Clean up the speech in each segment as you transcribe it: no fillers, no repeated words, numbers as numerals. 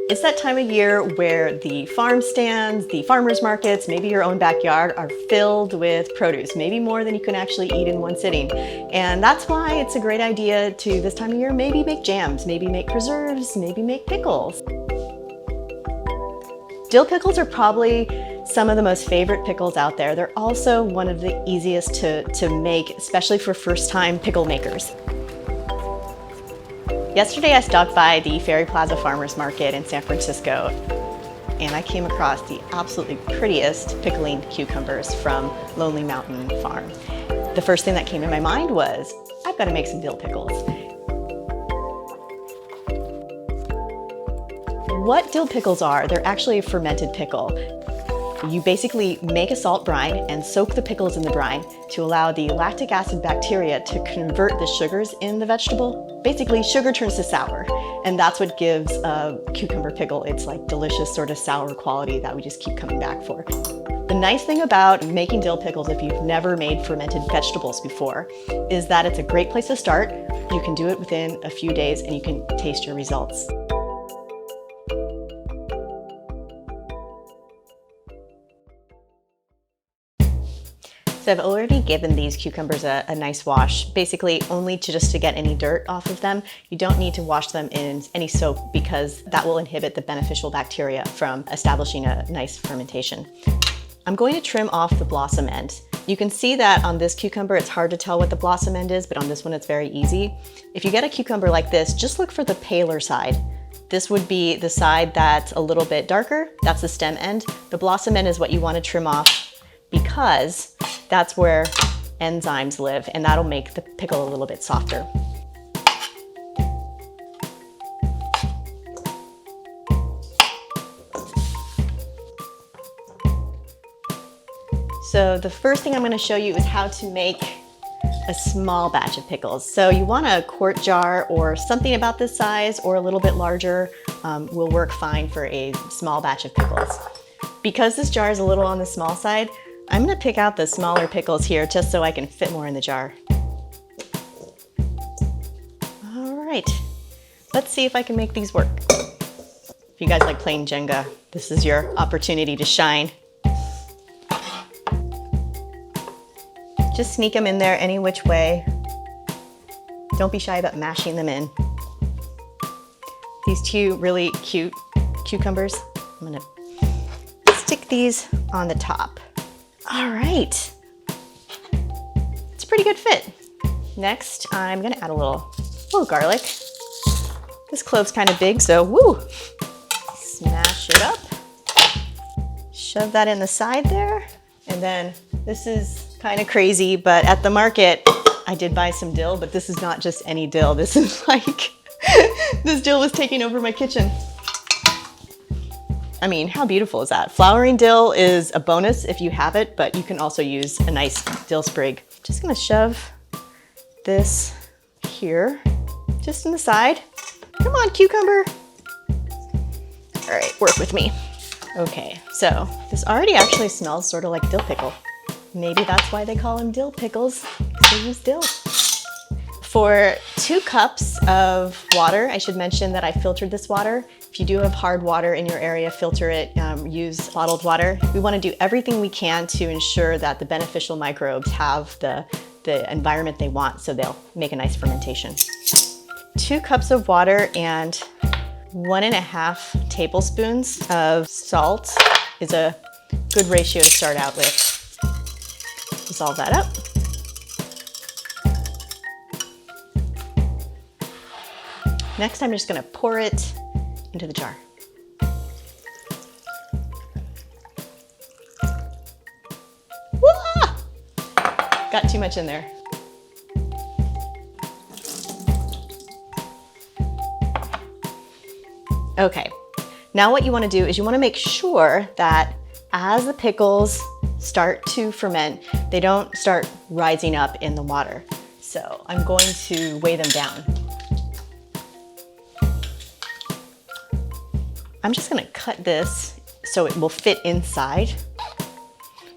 It's that time of year where the farm stands, the farmers markets, maybe your own backyard are filled with produce, maybe more than you can actually eat in one sitting. And that's why it's a great idea to, this time of year, maybe make jams, maybe make preserves, maybe make pickles. Dill pickles are probably some of the most favorite pickles out there. They're also one of the easiest to make, especially for first-time pickle makers. Yesterday I stopped by the Ferry Plaza Farmers Market in San Francisco and I came across the absolutely prettiest pickling cucumbers from Lonely Mountain Farm. The first thing that came to my mind was, I've got to make some dill pickles. What dill pickles are, they're actually a fermented pickle. You basically make a salt brine and soak the pickles in the brine to allow the lactic acid bacteria to convert the sugars in the vegetable. Basically, sugar turns to sour, and that's what gives a cucumber pickle its like delicious sort of sour quality that we just keep coming back for. The nice thing about making dill pickles, if you've never made fermented vegetables before, is that it's a great place to start. You can do it within a few days and you can taste your results. So I've already given these cucumbers a nice wash, basically only just to get any dirt off of them. You don't need to wash them in any soap because that will inhibit the beneficial bacteria from establishing a nice fermentation. I'm going to trim off the blossom end. You can see that on this cucumber, it's hard to tell what the blossom end is, but on this one, it's very easy. If you get a cucumber like this, just look for the paler side. This would be the side that's a little bit darker. That's the stem end. The blossom end is what you want to trim off because that's where enzymes live, and that'll make the pickle a little bit softer. So the first thing I'm going to show you is how to make a small batch of pickles. So you want a quart jar or something about this size or a little bit larger will work fine for a small batch of pickles. Because this jar is a little on the small side, I'm going to pick out the smaller pickles here just so I can fit more in the jar. All right, let's see if I can make these work. If you guys like playing Jenga, this is your opportunity to shine. Just sneak them in there any which way. Don't be shy about mashing them in. These two really cute cucumbers, I'm going to stick these on the top. All right, it's a pretty good fit. Next, I'm gonna add a little garlic. This clove's kind of big, so woo! Smash it up. Shove that in the side there. And then this is kind of crazy, but at the market, I did buy some dill, but this is not just any dill. This is like, this dill was taking over my kitchen. I mean, how beautiful is that? Flowering dill is a bonus if you have it, but you can also use a nice dill sprig. Just gonna shove this here, just in the side. Come on, cucumber. All right, work with me. Okay, so this already actually smells sort of like dill pickle. Maybe that's why they call them dill pickles, because they use dill. For 2 cups of water, I should mention that I filtered this water. If you do have hard water in your area, filter it, use bottled water. We want to do everything we can to ensure that the beneficial microbes have the environment they want, so they'll make a nice fermentation. 2 cups of water and 1.5 tablespoons of salt is a good ratio to start out with. Dissolve that up. Next, I'm just gonna pour it into the jar. Wah! Got too much in there. Okay, now what you wanna do is you wanna make sure that as the pickles start to ferment, they don't start rising up in the water. So I'm going to weigh them down. I'm just gonna cut this so it will fit inside.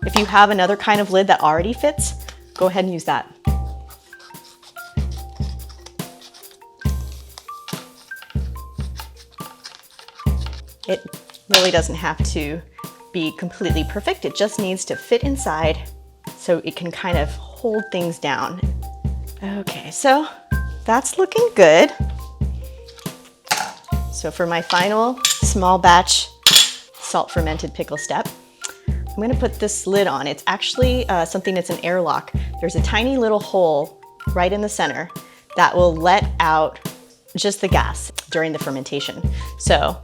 If you have another kind of lid that already fits, go ahead and use that. It really doesn't have to be completely perfect. It just needs to fit inside so it can kind of hold things down. Okay, so that's looking good. So for my final small batch salt fermented pickle step, I'm gonna put this lid on. It's actually something that's an airlock. There's a tiny little hole right in the center that will let out just the gas during the fermentation. So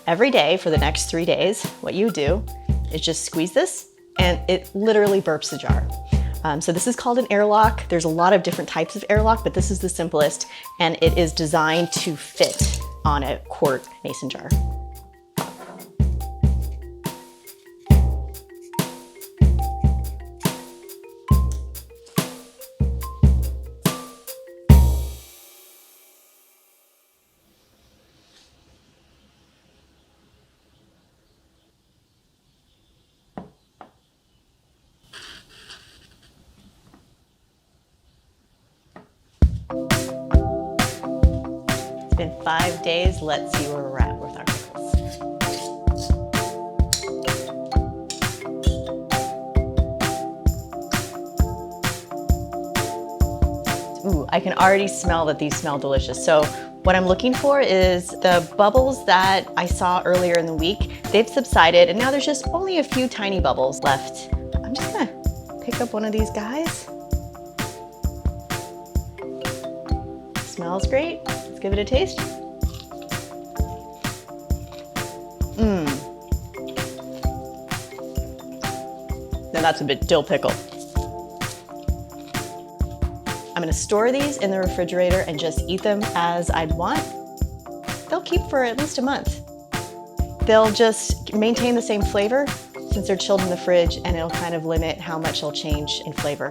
every day for the next 3 days, what you do is just squeeze this and it literally burps the jar. So this is called an airlock. There's a lot of different types of airlock, but this is the simplest and it is designed to fit on a quart mason jar. It's been 5 days. Let's see where we're at with our pickles. Ooh, I can already smell that these smell delicious. So what I'm looking for is the bubbles that I saw earlier in the week. They've subsided and now there's just only a few tiny bubbles left. I'm just gonna pick up one of these guys. Smells great. Let's give it a taste. Now that's a bit dill pickle. I'm gonna store these in the refrigerator and just eat them as I'd want. They'll keep for at least a month. They'll just maintain the same flavor since they're chilled in the fridge, and it'll kind of limit how much they'll change in flavor.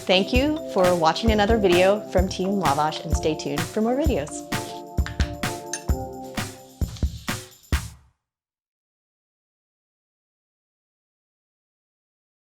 Thank you for watching another video from Team Wabash, and stay tuned for more videos.